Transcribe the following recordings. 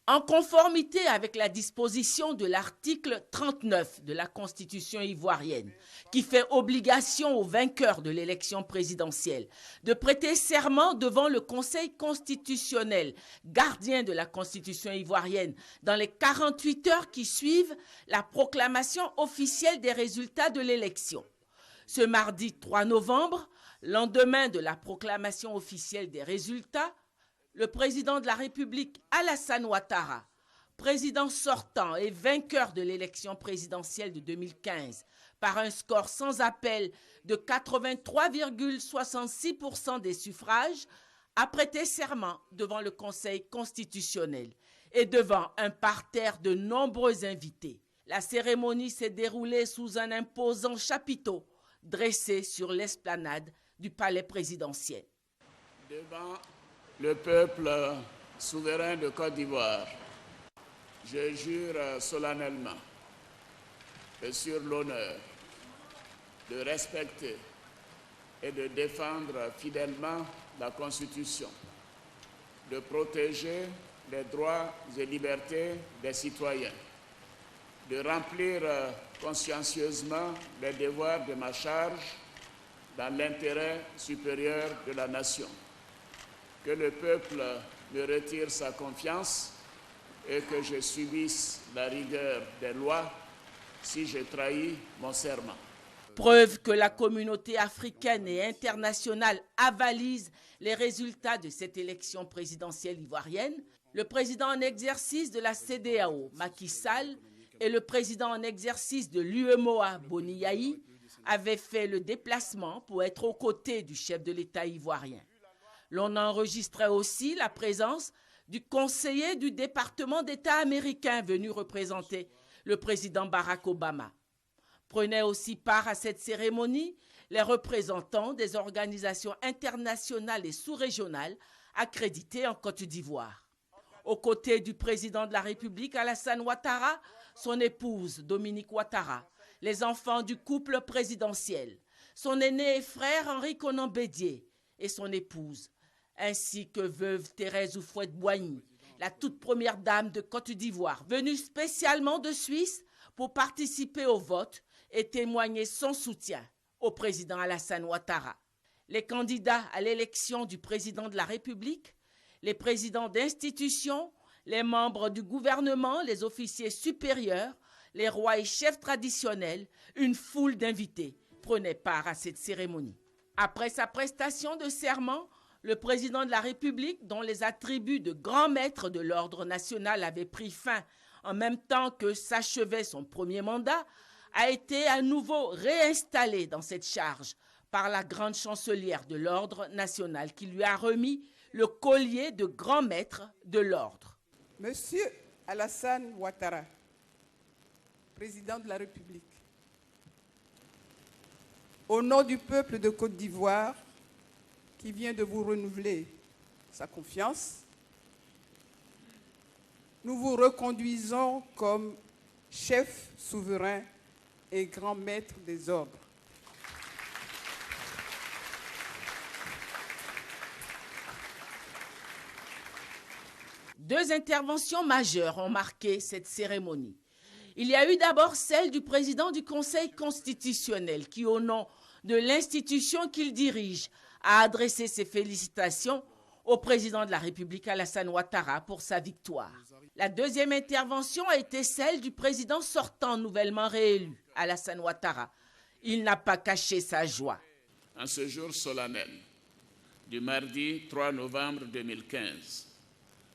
En conformité avec la disposition de l'article 39 de la Constitution ivoirienne, qui fait obligation aux vainqueurs de l'élection présidentielle de prêter serment devant le Conseil constitutionnel, gardien de la Constitution ivoirienne, dans les 48 heures qui suivent la proclamation officielle des résultats de l'élection. Ce mardi 3 novembre, lendemain de la proclamation officielle des résultats, le président de la République, Alassane Ouattara, président sortant et vainqueur de l'élection présidentielle de 2015, par un score sans appel de 83,66% des suffrages, a prêté serment devant le Conseil constitutionnel et devant un parterre de nombreux invités. La cérémonie s'est déroulée sous un imposant chapiteau dressé sur l'esplanade du palais présidentiel. Devant le peuple souverain de Côte d'Ivoire, je jure solennellement et sur l'honneur de respecter et de défendre fidèlement la Constitution, de protéger les droits et libertés des citoyens, de remplir consciencieusement les devoirs de ma charge dans l'intérêt supérieur de la nation. Que le peuple me retire sa confiance et que je subisse la rigueur des lois si j'ai trahi mon serment. Preuve que la communauté africaine et internationale avalise les résultats de cette élection présidentielle ivoirienne, le président en exercice de la CEDEAO, Macky Sall, et le président en exercice de l'UEMOA, Boni Yayi, avaient fait le déplacement pour être aux côtés du chef de l'État ivoirien. L'on enregistrait aussi la présence du conseiller du département d'État américain venu représenter le président Barack Obama. Prenaient aussi part à cette cérémonie les représentants des organisations internationales et sous-régionales accréditées en Côte d'Ivoire. Aux côtés du président de la République, Alassane Ouattara, son épouse Dominique Ouattara, les enfants du couple présidentiel, son aîné et frère Henri Konan Bédié et son épouse, ainsi que veuve Thérèse Houphouët-Boigny, la toute première dame de Côte d'Ivoire, venue spécialement de Suisse pour participer au vote et témoigner son soutien au président Alassane Ouattara. Les candidats à l'élection du président de la République, les présidents d'institutions, les membres du gouvernement, les officiers supérieurs, les rois et chefs traditionnels, une foule d'invités prenaient part à cette cérémonie. Après sa prestation de serment, le président de la République, dont les attributs de grand maître de l'ordre national avaient pris fin en même temps que s'achevait son premier mandat, a été à nouveau réinstallé dans cette charge par la grande chancelière de l'ordre national qui lui a remis le collier de grand maître de l'ordre. Monsieur Alassane Ouattara, président de la République, au nom du peuple de Côte d'Ivoire, qui vient de vous renouveler sa confiance, nous vous reconduisons comme chef souverain et grand maître des ordres. Deux interventions majeures ont marqué cette cérémonie. Il y a eu d'abord celle du président du Conseil constitutionnel qui, au nom de l'institution qu'il dirige, a adressé ses félicitations au président de la République Alassane Ouattara pour sa victoire. La deuxième intervention a été celle du président sortant nouvellement réélu, Alassane Ouattara. Il n'a pas caché sa joie. En ce jour solennel du mardi 3 novembre 2015,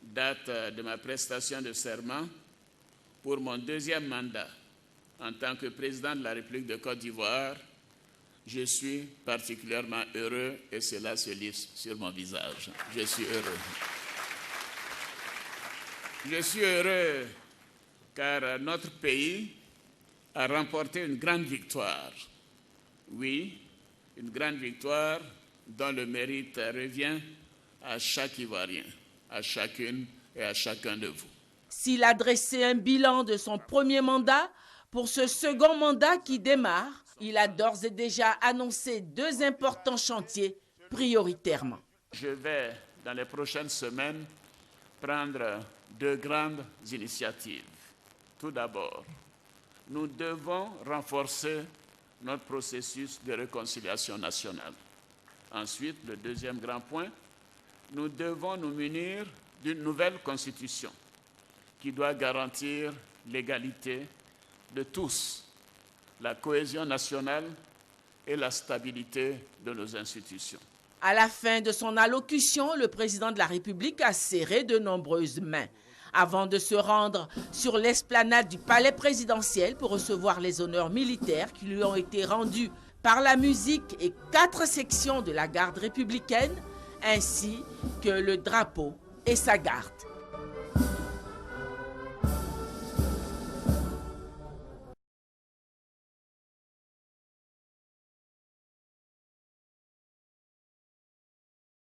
date de ma prestation de serment pour mon deuxième mandat en tant que président de la République de Côte d'Ivoire, je suis particulièrement heureux et cela se lit sur mon visage. Je suis heureux. Je suis heureux car notre pays a remporté une grande victoire. Oui, une grande victoire dont le mérite revient à chaque Ivoirien, à chacune et à chacun de vous. S'il a dressé un bilan de son premier mandat, pour ce second mandat qui démarre, il a d'ores et déjà annoncé deux importants chantiers prioritairement. Je vais, dans les prochaines semaines, prendre deux grandes initiatives. Tout d'abord, nous devons renforcer notre processus de réconciliation nationale. Ensuite, le deuxième grand point, nous devons nous munir d'une nouvelle constitution qui doit garantir l'égalité de tous, la cohésion nationale et la stabilité de nos institutions. À la fin de son allocution, le président de la République a serré de nombreuses mains avant de se rendre sur l'esplanade du palais présidentiel pour recevoir les honneurs militaires qui lui ont été rendus par la musique et 4 sections de la garde républicaine, ainsi que le drapeau et sa garde.